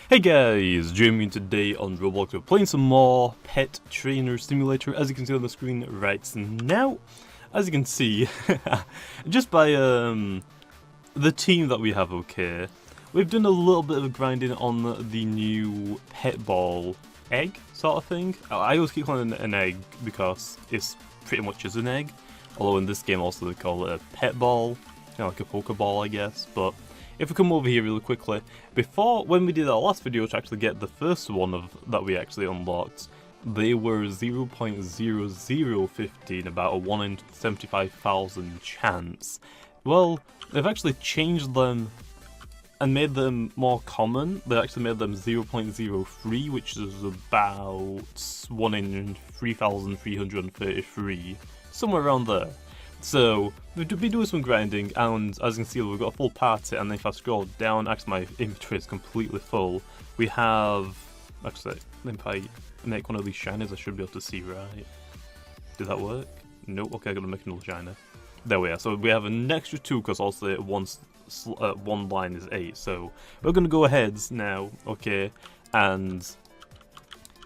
Hey guys, Jamiy, and today on Roblox we're playing some more Pet Trainer Simulator, as you can see on the screen right now. As you can see, just by the team that we have, okay, we've done a little bit of grinding on the new pet ball egg sort of thing. I always keep calling it an egg because it's pretty much is an egg, although in this game also they call it a pet ball, kind of like a Pokeball I guess, but if we come over here really quickly, when we did our last video to actually get the first one that we actually unlocked, they were 0.0015, about a 1 in 75,000 chance. Well, they've actually changed them and made them more common. They actually made them 0.03, which is about 1 in 3,333, somewhere around there. So, we've been doing some grinding, and as you can see, we've got a full party, and then if I scroll down, actually my inventory is completely full. We have, actually, if I make one of these shiners, I should be able to see, right? Did that work? Nope, okay, I gotta make another shiner. There we are, so we have an extra 2, because also one line is 8, so we're gonna go ahead now, okay, and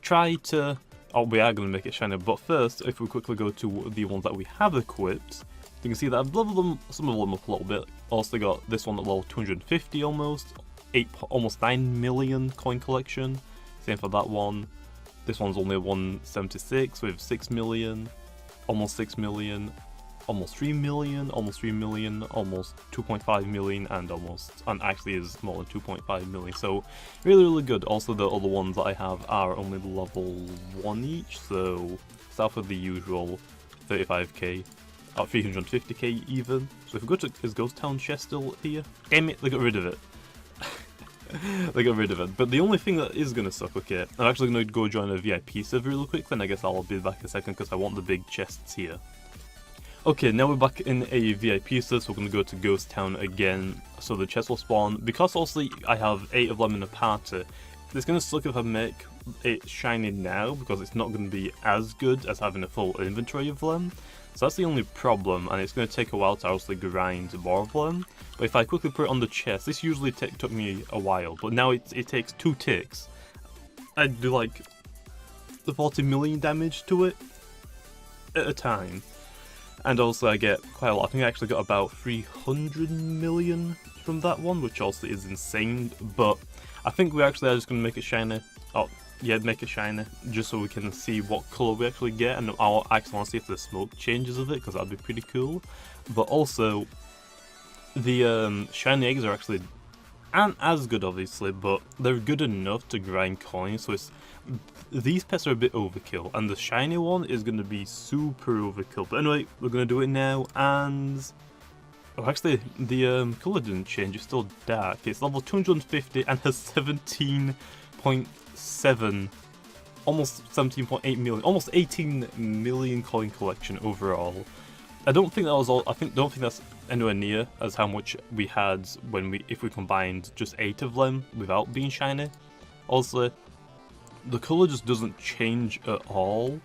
try to... Oh, we are going to make it shiner, but first, if we quickly go to the ones that we have equipped, you can see that I've leveled them, some of them up a little bit. Also got this one at level 250 almost, almost 9 million coin collection, same for that one. This one's only 176 with 6 million, almost 6 million, almost 3 million, almost 3 million, almost 2.5 million, and actually is more than 2.5 million, so really good. Also the other ones that I have are only level 1 each, so start with the usual 35k, or 350k even. So if we go to, is Ghost Town chest still here? Damn it, they got rid of it. They got rid of it, but the only thing that is gonna suck, okay, I'm actually gonna go join a VIP server real quick, then I guess I'll be back in a second because I want the big chests here. Okay, now we're back in a VIP server, so we're going to go to Ghost Town again, so the chest will spawn. Because also I have 8 of them in a party, it's going to suck if I make it shiny now, because it's not going to be as good as having a full inventory of them. So that's the only problem, and it's going to take a while to actually grind more of them. But if I quickly put it on the chest, this usually took me a while, but now it takes 2 ticks. I do like the 40 million damage to it at a time. And also I get quite a lot. I think I actually got about 300 million from that one, which also is insane. But I think we actually are just going to make it shiny. Oh, yeah, make it shiny, just so we can see what colour we actually get. And I'll actually want to see if the smoke changes of it, because that'd be pretty cool. But also, the shiny eggs are actually aren't as good, obviously, but they're good enough to grind coins. So these pets are a bit overkill, and the shiny one is going to be super overkill. But anyway, we're going to do it now, and oh, actually, the color didn't change. It's still dark. It's level 250 and has 17.7, almost 17.8 million, almost 18 million coin collection overall. I don't think that was all. Don't think that's anywhere near as how much we had if we combined just 8 of them without being shiny. Also, the color just doesn't change at all,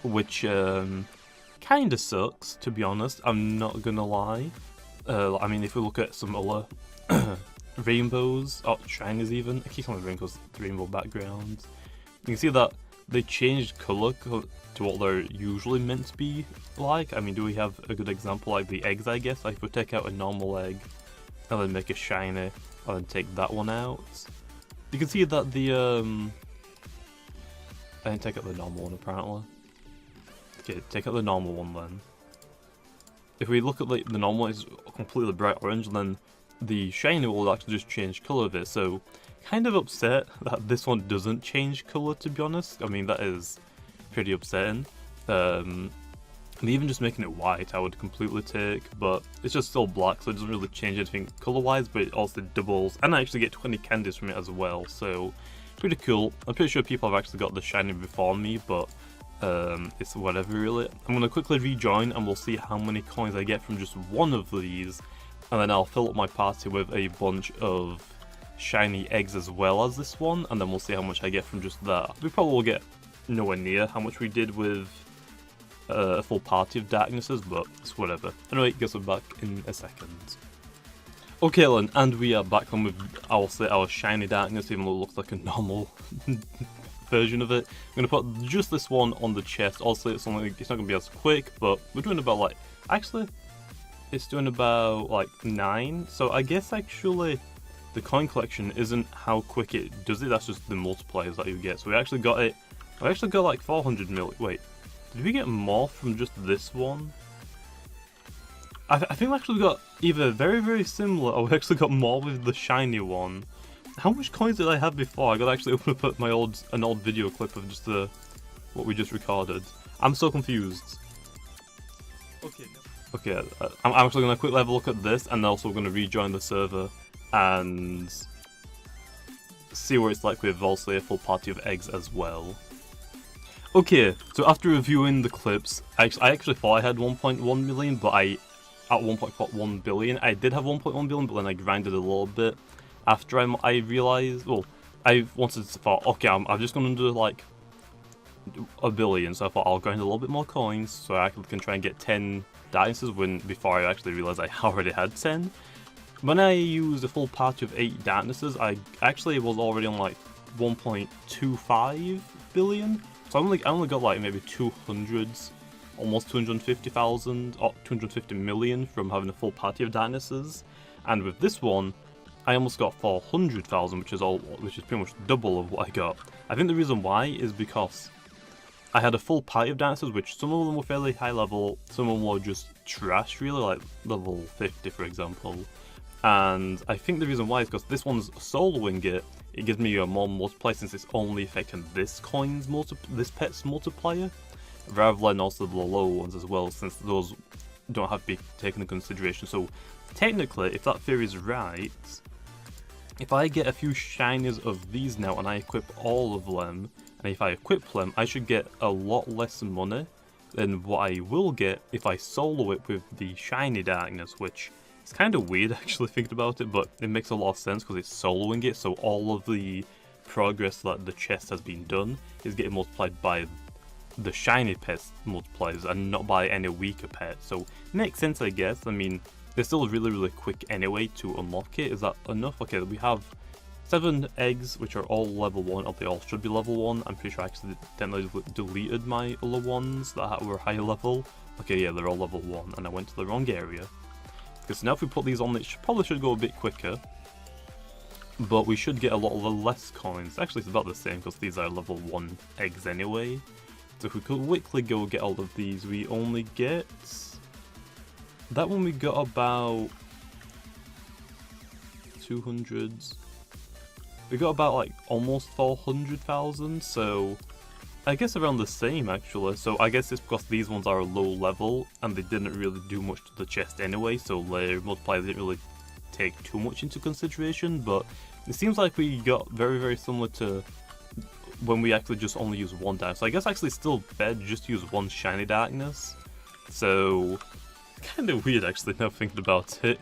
which kind of sucks, to be honest. I'm not gonna lie. I mean, if we look at some other rainbows, shinies even. I keep calling rainbows rainbow backgrounds. You can see that they changed color to what they're usually meant to be like. I mean, do we have a good example like the eggs, I guess? Like if we take out a normal egg and then make a shiny and then take that one out, you can see that the I didn't take out the normal one apparently. Okay, take out the normal one then. If we look at the normal one, it's completely bright orange, and then the shiny will actually just change colour of it, so kind of upset that this one doesn't change colour, to be honest. I mean, that is pretty upsetting. And even just making it white I would completely take, but it's just still black, so it doesn't really change anything colour-wise, but it also doubles, and I actually get 20 candies from it as well, so pretty cool. I'm pretty sure people have actually got the shiny before me, but it's whatever really. I'm going to quickly rejoin and we'll see how many coins I get from just one of these, and then I'll fill up my party with a bunch of shiny eggs as well as this one, and then we'll see how much I get from just that. We probably will get nowhere near how much we did with a full party of darknesses, but it's whatever. Anyway, guess we're back in a second. Okay then, and we are back on with, I'll say, our shiny darkness, even though it looks like a normal version of it. I'm going to put just this one on the chest. Also, it's not going to be as quick, but we're doing about like, actually, it's doing about like 9. So I guess actually the coin collection isn't how quick it does it, that's just the multipliers that you get. So we actually got it, I actually got like 400 million, wait, did we get more from just this one? I think we actually got either very similar, or we actually got more with the shiny one. How much coins did I have before? I gotta actually open up an old video clip of just what we just recorded. I'm so confused. Okay, I'm actually gonna quickly have a look at this, and also gonna rejoin the server and see what it's like with also a full party of eggs as well. Okay, so after reviewing the clips, I actually thought I had 1.1 million, but at 1.1 billion. I did have 1.1 billion, but then I grinded a little bit after I realized, well, I wanted to thought, okay, I'm just going to do like a billion, so I thought I'll grind a little bit more coins so I can try and get 10 darknesses before I actually realized I already had 10. When I used a full party of 8 darknesses, I actually was already on like 1.25 billion, so I only got like maybe 200s. Almost 250,000 or 250 million from having a full party of darknesses, and with this one, I almost got 400,000, which is pretty much double of what I got. I think the reason why is because I had a full party of darknesses, which some of them were fairly high level, some of them were just trash, really, like level 50, for example. And I think the reason why is because this one's soloing it. It gives me a more multiplier since it's only affecting this pet's multiplier, rather than also the low ones as well, since those don't have to be taken into consideration. So technically, if that theory is right, if I get a few shinies of these now and I equip all of them, and if I equip them, I should get a lot less money than what I will get if I solo it with the shiny darkness, which is kind of weird actually thinking about it, but it makes a lot of sense because it's soloing it, so all of the progress that the chest has been done is getting multiplied by the shiny pet multipliers and not by any weaker pet, so makes sense I guess. I mean, they're still really quick anyway to unlock it. Is that enough? Okay, we have 7 eggs which are all level 1, or they all should be level 1. I'm pretty sure I accidentally deleted my other ones that were higher level. Okay, yeah, they're all level 1 and I went to the wrong area. Because now if we put these on, it probably should go a bit quicker, but we should get a lot less coins. Actually, it's about the same because these are level 1 eggs anyway. So if we could quickly go get all of these, we only get... That one we got about 200s. We got about like almost 400,000, so I guess around the same actually. So I guess it's because these ones are low level and they didn't really do much to the chest anyway, so their multiplier didn't really take too much into consideration, but it seems like we got very similar to when we actually just only use one dark. So I guess actually still better just use one shiny darkness. So kind of weird actually now thinking about it.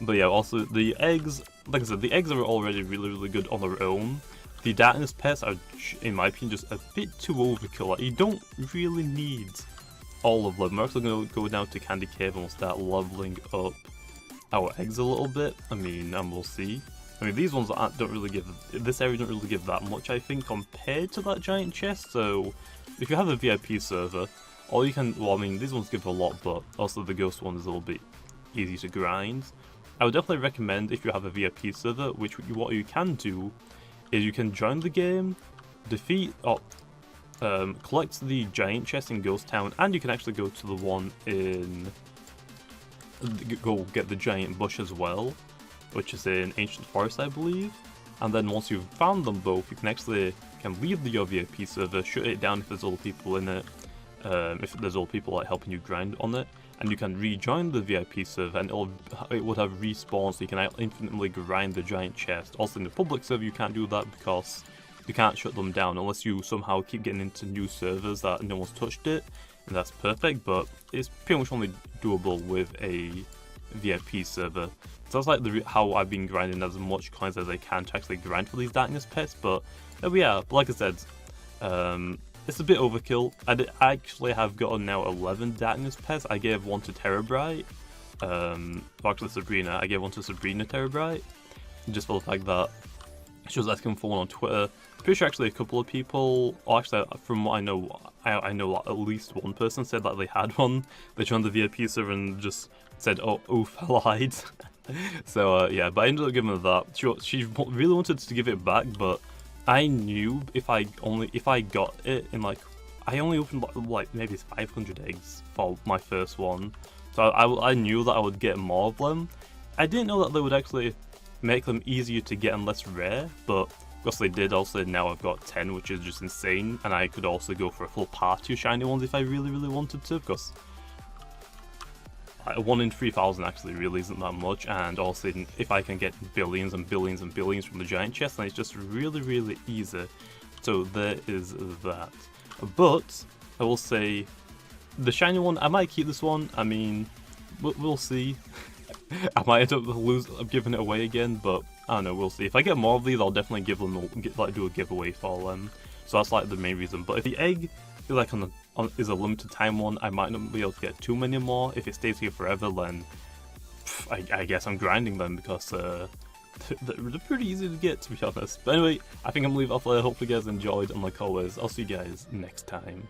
But yeah, also the eggs, like I said, the eggs are already really good on their own. The darkness pets are, in my opinion, just a bit too overkill. Like, you don't really need all of them. We're actually going to go down to Candy Cave and we'll start leveling up our eggs a little bit. I mean, and we'll see. I mean, these ones don't really give, this area don't really give that much, I think, compared to that giant chest. So if you have a VIP server, all you can, well, I mean, these ones give a lot, but also the ghost one is a little bit easy to grind. I would definitely recommend, if you have a VIP server, what you can do is you can join the game, defeat or collect the giant chest in Ghost Town, and you can actually go to the one in go get the giant bush as well, which is in Ancient Forest, I believe. And then once you've found them both, you can leave your VIP server, shut it down if there's other people in it, if there's other people like helping you grind on it, and you can rejoin the VIP server and it would have respawned, so you can infinitely grind the giant chest. Also in the public server you can't do that because you can't shut them down unless you somehow keep getting into new servers that no one's touched it, and that's perfect, but it's pretty much only doable with a VIP server. So that's like how I've been grinding as much coins as I can to actually grind for these darkness pets, but yeah, but like I said, it's a bit overkill. I actually have gotten now 11 darkness pets. I gave one to Terrorbright, Or actually Sabrina. I gave one to Sabrina Terabyte, just for the fact that she was asking for one on Twitter. Pretty sure actually a couple of people, or actually from what I know, I know at least one person said that they had one. They joined the VIP server and just said, "Oh, oof, lied." So yeah, but I ended up giving her that. She really wanted to give it back, but I knew if I got it in like, I only opened like maybe 500 eggs for my first one, so I knew that I would get more of them. I didn't know that they would actually make them easier to get and less rare, but of course they did. Also now I've got 10, which is just insane, and I could also go for a full party of shiny ones if I really wanted to, because 1 in 3,000 actually really isn't that much, and also if I can get billions and billions and billions from the giant chest, then it's just really easy. So there is that. But I will say the shiny one, I might keep this one. I mean, we'll see. I might end up giving it away again, but I don't know, we'll see. If I get more of these, I'll definitely give them do a giveaway for them. So that's like the main reason. But if the egg is like is a limited time one, I might not be able to get too many more. If it stays here forever, then I guess I'm grinding them, because they're pretty easy to get, to be honest. But anyway, I think I'm gonna leave it off there. Hopefully you guys enjoyed, and like always, I'll see you guys next time.